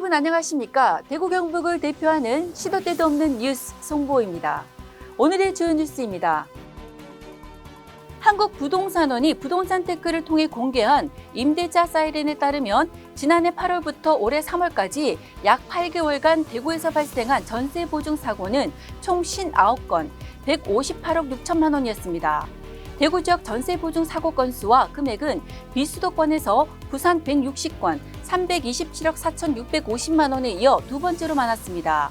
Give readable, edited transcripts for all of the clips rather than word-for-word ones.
여러분 안녕하십니까? 대구 경북을 대표하는 시도 때도 없는 뉴스 송보입니다. 오늘의 주요 뉴스입니다. 한국부동산원이 부동산 테크를 통해 공개한 임대차 사이렌에 따르면 지난해 8월부터 올해 3월까지 약 8개월간 대구에서 발생한 전세 보증 사고는 총 59건, 158억 6천만 원이었습니다. 대구 지역 전세 보증 사고 건수와 금액은 비수도권에서 부산 160건, 327억 4,650만 원에 이어 두 번째로 많았습니다.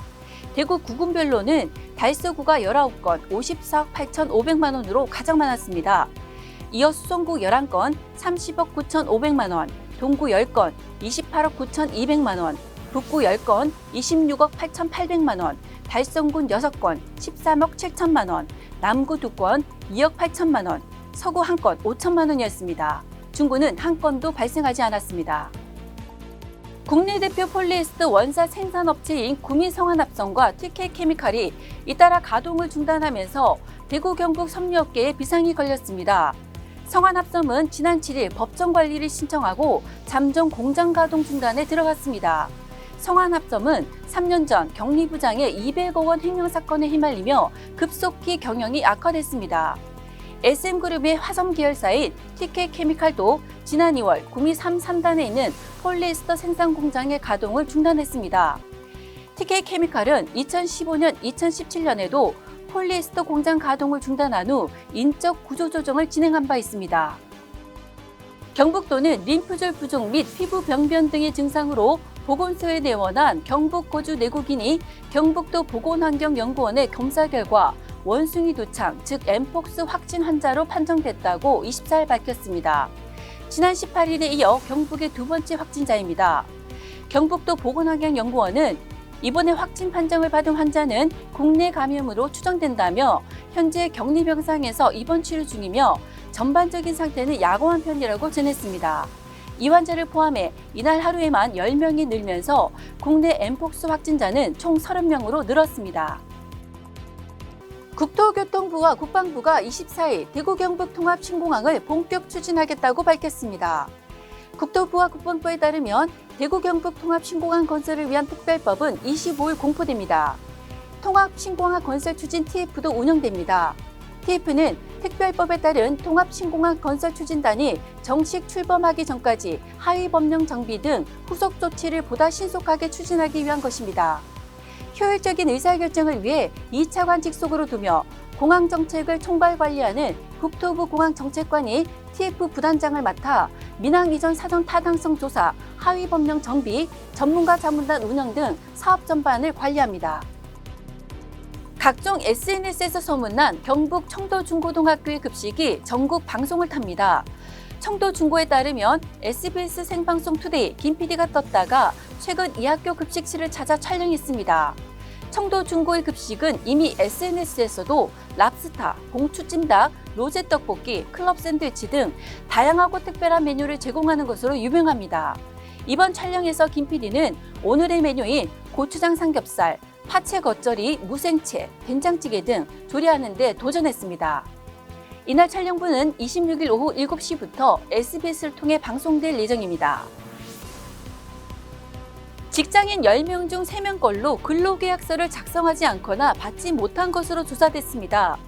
대구 구군별로는 달서구가 19건, 54억 8,500만 원으로 가장 많았습니다. 이어 수성구 11건, 30억 9,500만 원, 동구 10건, 28억 9,200만 원, 북구 10건, 26억 8,800만 원, 달성군 6건, 13억 7천만 원, 남구 2건, 2억 8천만 원, 서구 1건 5천만 원이었습니다. 중구는 한 건도 발생하지 않았습니다. 국내 대표 폴리에스터 원사 생산업체인 구미성한합성과 TK케미칼이 잇따라 가동을 중단하면서 대구 경북 섬유업계에 비상이 걸렸습니다. 성한합성은 지난 7일 법정 관리를 신청하고 잠정 공장 가동 중단에 들어갔습니다. 성한합성은 3년 전 경리부장의 200억 원 횡령 사건에 휘말리며 급속히 경영이 악화됐습니다. SM그룹의 화성 계열사인 TK케미칼도 지난 2월 구미 3단에 있는 폴리에스터 생산 공장의 가동을 중단했습니다. TK케미칼은 2015년, 2017년에도 폴리에스터 공장 가동을 중단한 후 인적 구조 조정을 진행한 바 있습니다. 경북도는 림프절 부종 및 피부 병변 등의 증상으로 보건소에 내원한 경북 거주 내국인이 경북도 보건환경연구원의 검사 결과 원숭이 두창, 즉 엠폭스 확진 환자로 판정됐다고 24일 밝혔습니다. 지난 18일에 이어 경북의 두 번째 확진자입니다. 경북도 보건환경연구원은 이번에 확진 판정을 받은 환자는 국내 감염으로 추정된다며 현재 격리병상에서 입원 치료 중이며 전반적인 상태는 양호한 편이라고 전했습니다. 이 환자를 포함해 이날 하루에만 10명이 늘면서 국내 엠폭스 확진자는 총 30명으로 늘었습니다. 국토교통부와 국방부가 24일 대구 경북 통합 신공항을 본격 추진하겠다고 밝혔습니다. 국토부와 국방부에 따르면 대구 경북 통합 신공항 건설을 위한 특별법은 25일 공포됩니다. 통합 신공항 건설 추진 TF도 운영됩니다. TF는 특별법에 따른 통합 신공항 건설 추진단이 정식 출범하기 전까지 하위 법령 정비 등 후속 조치를 보다 신속하게 추진하기 위한 것입니다. 효율적인 의사결정을 위해 2차관 직속으로 두며 공항 정책을 총괄 관리하는 국토부 공항정책관이 TF 부단장을 맡아 민항 이전 사전 타당성 조사, 하위 법령 정비, 전문가 자문단 운영 등 사업 전반을 관리합니다. 각종 SNS에서 소문난 경북 청도중고등학교의 급식이 전국 방송을 탑니다. 청도중고에 따르면 SBS 생방송 투데이 김 PD가 떴다가 최근 이 학교 급식실을 찾아 촬영했습니다. 청도중고의 급식은 이미 SNS에서도 랍스타, 봉추찜닭, 로제 떡볶이, 클럽 샌드위치 등 다양하고 특별한 메뉴를 제공하는 것으로 유명합니다. 이번 촬영에서 김 PD는 오늘의 메뉴인 고추장 삼겹살, 파채 겉절이, 무생채, 된장찌개 등 조리하는 데 도전했습니다. 이날 촬영분은 26일 오후 7시부터 SBS를 통해 방송될 예정입니다. 직장인 10명 중 3명 걸로 근로계약서를 작성하지 않거나 받지 못한 것으로 조사됐습니다.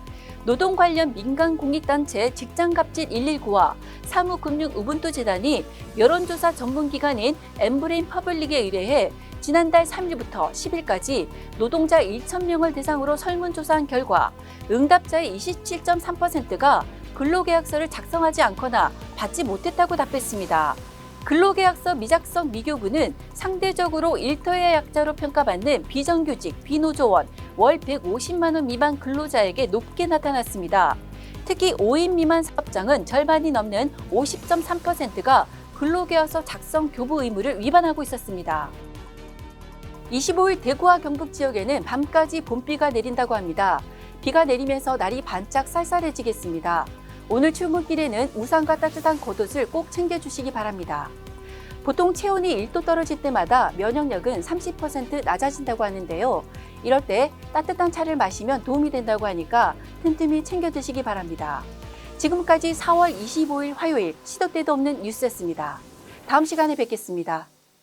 노동 관련 민간 공익단체 직장갑질 119와 사무금융우분투재단이 여론조사 전문기관인 엠브레인 퍼블릭에 의뢰해 지난달 3일부터 10일까지 노동자 1,000명을 대상으로 설문조사한 결과 응답자의 27.3%가 근로계약서를 작성하지 않거나 받지 못했다고 답했습니다. 근로계약서 미작성 미교부는 상대적으로 일터의 약자로 평가받는 비정규직, 비노조원, 월 150만 원 미만 근로자에게 높게 나타났습니다. 특히 5인 미만 사업장은 절반이 넘는 50.3%가 근로계약서 작성 교부 의무를 위반하고 있었습니다. 25일 대구와 경북 지역에는 밤까지 봄비가 내린다고 합니다. 비가 내리면서 날이 반짝 쌀쌀해지겠습니다. 오늘 출근길에는 우산과 따뜻한 겉옷을 꼭 챙겨주시기 바랍니다. 보통 체온이 1도 떨어질 때마다 면역력은 30% 낮아진다고 하는데요. 이럴 때 따뜻한 차를 마시면 도움이 된다고 하니까 틈틈이 챙겨 드시기 바랍니다. 지금까지 4월 25일 화요일 시도 때도 없는 뉴스였습니다. 다음 시간에 뵙겠습니다.